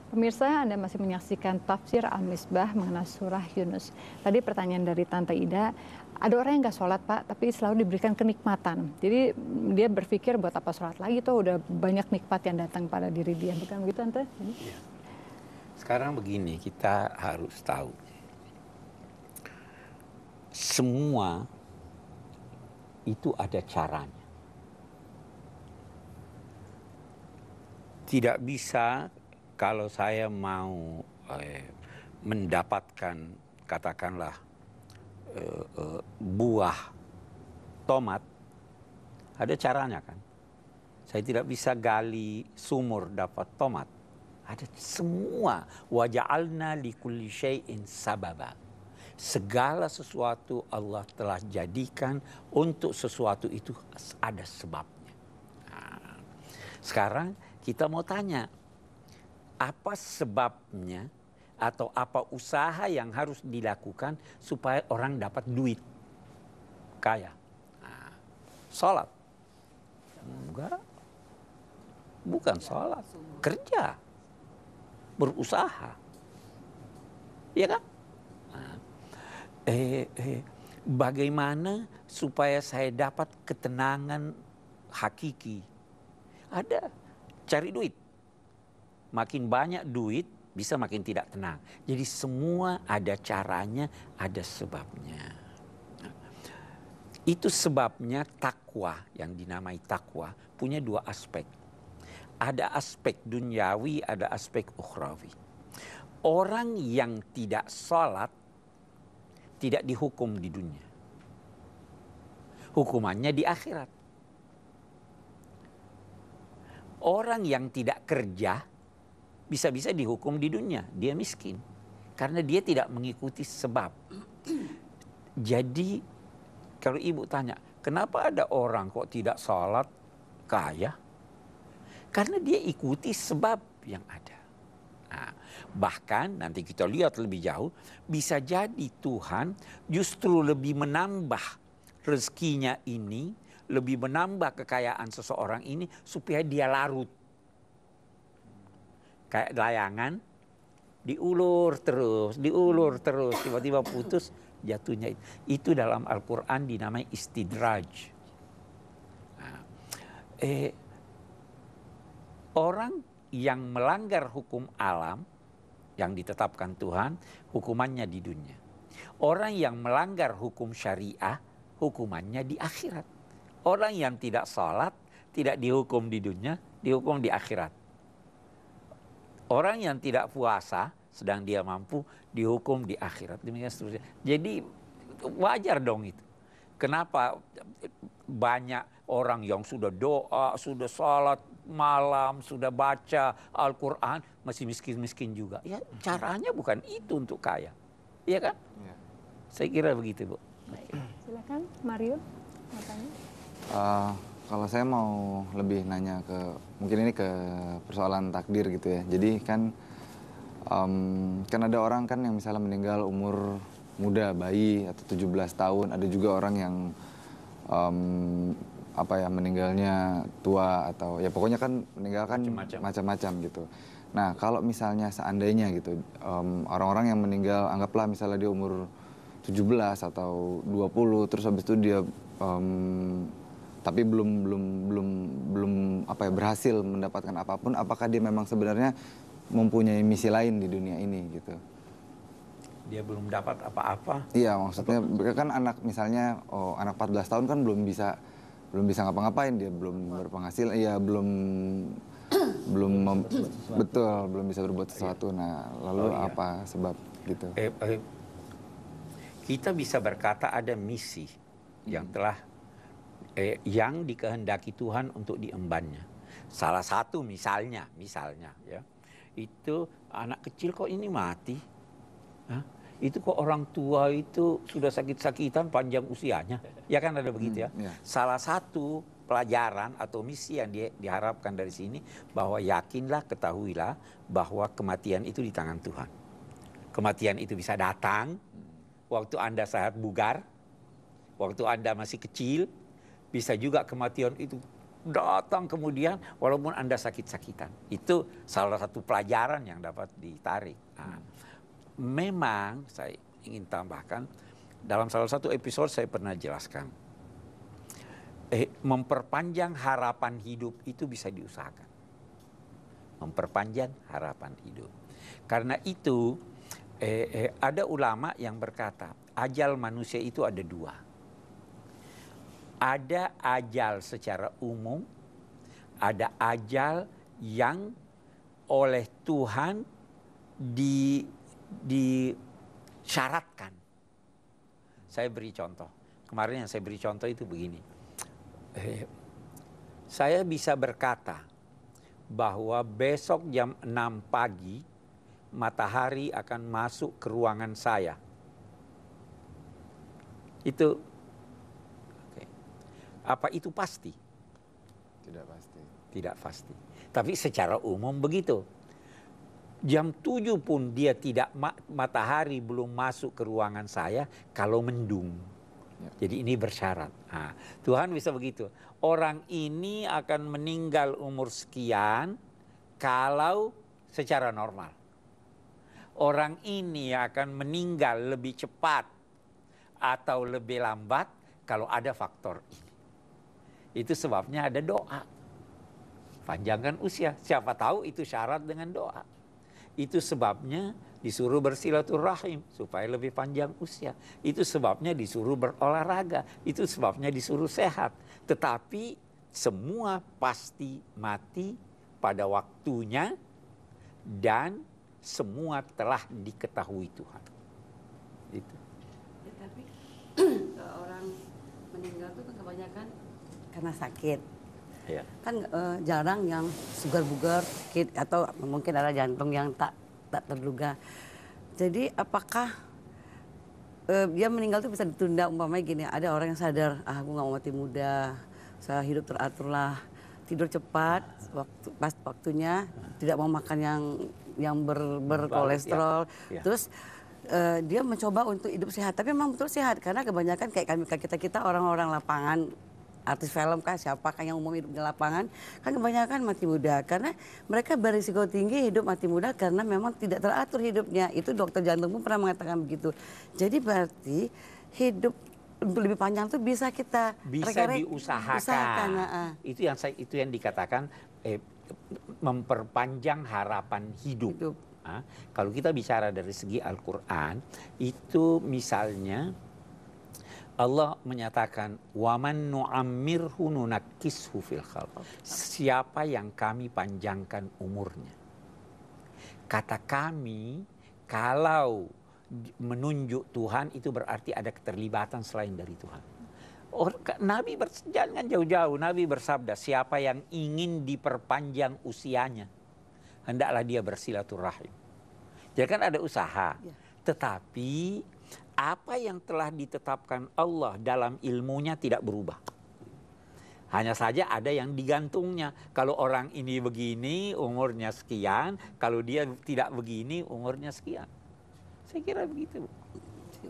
Pemirsa, Anda masih menyaksikan tafsir Al-Misbah mengenai surah Yunus. Tadi pertanyaan dari Tante Ida, ada orang yang nggak sholat Pak, tapi selalu diberikan kenikmatan. Jadi dia berpikir buat apa sholat lagi, tuh udah banyak nikmat yang datang pada diri dia. Bukan begitu Tante? Ya. Sekarang begini, kita harus tahu. Semua itu ada caranya. Tidak bisa kalau saya mau mendapatkan katakanlah buah tomat, ada caranya kan. Saya tidak bisa gali sumur dapat tomat. Ada semua. Waja'alna likulli syai'in sababa. Segala sesuatu Allah telah jadikan untuk sesuatu itu ada sebabnya. Nah, sekarang kita mau tanya, apa sebabnya atau apa usaha yang harus dilakukan supaya orang dapat duit kaya? Nah, sholat? Enggak, bukan sholat, kerja, berusaha, ya kan? Nah, bagaimana supaya saya dapat ketenangan hakiki? Ada, cari duit. Makin banyak duit, bisa makin tidak tenang. Jadi semua ada caranya, ada sebabnya. Itu sebabnya takwa, yang dinamai takwa, punya dua aspek. Ada aspek duniawi, ada aspek ukhrawi. Orang yang tidak sholat, tidak dihukum di dunia. Hukumannya di akhirat. Orang yang tidak kerja, bisa-bisa dihukum di dunia, dia miskin. Karena dia tidak mengikuti sebab. Jadi, kalau ibu tanya, kenapa ada orang kok tidak sholat kaya? Karena dia ikuti sebab yang ada. Nah, bahkan nanti kita lihat lebih jauh, bisa jadi Tuhan justru lebih menambah rezekinya ini, lebih menambah kekayaan seseorang ini supaya dia larut. Kayak layangan, diulur terus, tiba-tiba putus, jatuhnya. Itu dalam Al-Quran dinamai istidraj. Nah, orang yang melanggar hukum alam yang ditetapkan Tuhan, hukumannya di dunia. Orang yang melanggar hukum syariah, hukumannya di akhirat. Orang yang tidak sholat, tidak dihukum di dunia, dihukum di akhirat. Orang yang tidak puasa, sedang dia mampu, dihukum di akhirat. Demikian seterusnya. Jadi wajar dong itu. Kenapa banyak orang yang sudah doa, sudah salat malam, sudah baca Al-Quran, masih miskin-miskin juga. Ya caranya bukan itu untuk kaya. Iya kan? Ya. Saya kira begitu, Bu. Baik. Silakan Mario, mau tanya. Kalau saya mau lebih nanya ke, mungkin ini ke persoalan takdir gitu ya. Jadi kan ada orang kan yang misalnya meninggal umur muda, bayi atau 17 tahun. Ada juga orang yang meninggalnya tua atau ya pokoknya kan meninggal kan macam-macam gitu. Nah kalau misalnya seandainya gitu orang-orang yang meninggal, anggaplah misalnya dia umur 17 atau 20, terus habis itu dia tapi belum berhasil mendapatkan apapun, apakah dia memang sebenarnya mempunyai misi lain di dunia ini gitu? Dia belum dapat apa-apa. Iya, maksudnya kan anak misalnya anak 14 tahun kan belum bisa ngapa-ngapain, dia belum berpenghasilan, iya belum bisa berbuat sesuatu. Nah, lalu apa sebab gitu? Kita bisa berkata ada misi yang telah yang dikehendaki Tuhan untuk diembannya. Salah satu misalnya ya, itu anak kecil kok ini mati, itu kok orang tua itu sudah sakit-sakitan panjang usianya, ya kan ada begitu ya. Salah satu pelajaran atau misi yang diharapkan dari sini bahwa yakinlah, ketahuilah bahwa kematian itu di tangan Tuhan. Kematian itu bisa datang waktu Anda sangat bugar, waktu Anda masih kecil. Bisa juga kematian itu datang kemudian walaupun Anda sakit-sakitan. Itu salah satu pelajaran yang dapat ditarik. Nah, memang saya ingin tambahkan, dalam salah satu episode saya pernah jelaskan, memperpanjang harapan hidup itu bisa diusahakan. Memperpanjang harapan hidup. Karena itu ada ulama yang berkata, ajal manusia itu ada dua. Ada ajal secara umum, ada ajal yang oleh Tuhan disyaratkan. Saya beri contoh. Kemarin yang saya beri contoh itu begini. Saya bisa berkata bahwa besok jam 6 pagi matahari akan masuk ke ruangan saya. Itu apa itu pasti? Tidak pasti. Tidak pasti. Tapi secara umum begitu. Jam 7 pun dia tidak, matahari belum masuk ke ruangan saya kalau mendung. Ya. Jadi ini bersyarat. Nah, Tuhan bisa begitu. Orang ini akan meninggal umur sekian kalau secara normal. Orang ini akan meninggal lebih cepat atau lebih lambat kalau ada faktor ini. Itu sebabnya ada doa. Panjangkan usia. Siapa tahu itu syarat dengan doa. Itu sebabnya disuruh bersilaturahim supaya lebih panjang usia. Itu sebabnya disuruh berolahraga. Itu sebabnya disuruh sehat. Tetapi semua pasti mati pada waktunya dan semua telah diketahui Tuhan. Itu. Tapi orang meninggal itu kebanyakan karena sakit. Ya. Kan jarang yang sugar bugar atau mungkin ada jantung yang tak terduga. Jadi apakah dia meninggal itu bisa ditunda, umpamanya gini, ada orang yang sadar, aku nggak mau mati muda, saya hidup teratur lah, tidur cepat, pas waktunya, tidak mau makan yang berkolesterol, ya. Terus dia mencoba untuk hidup sehat, tapi memang betul sehat karena kebanyakan kayak kita orang-orang lapangan, artis film kah, siapakah yang umum hidup di lapangan, kan kebanyakan mati muda karena mereka berisiko tinggi hidup mati muda karena memang tidak teratur hidupnya. Itu dokter jantung pun pernah mengatakan begitu. Jadi berarti hidup lebih panjang itu bisa kita diusahakan. Itu yang dikatakan memperpanjang harapan hidup. Nah, kalau kita bicara dari segi Al-Quran, itu misalnya Allah menyatakan waman nu'ammirhu nunakkishu fil khalq. Siapa yang kami panjangkan umurnya. Kata kami, kalau menunjuk Tuhan itu berarti ada keterlibatan selain dari Tuhan. Nabi jangan jauh-jauh, Nabi bersabda, siapa yang ingin diperpanjang usianya, hendaklah dia bersilaturahim. Jadi kan ada usaha, tetapi apa yang telah ditetapkan Allah dalam ilmunya tidak berubah. Hanya saja ada yang digantungnya. Kalau orang ini begini umurnya sekian, kalau dia tidak begini umurnya sekian. Saya kira begitu.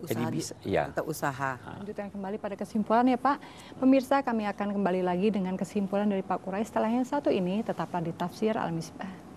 Jadi bisa, kita usaha. Lanjutkan kembali pada kesimpulan ya Pak. Pemirsa, kami akan kembali lagi dengan kesimpulan dari Pak Qurais setelah yang satu ini. Tetaplah di Tafsir Al-Misbah.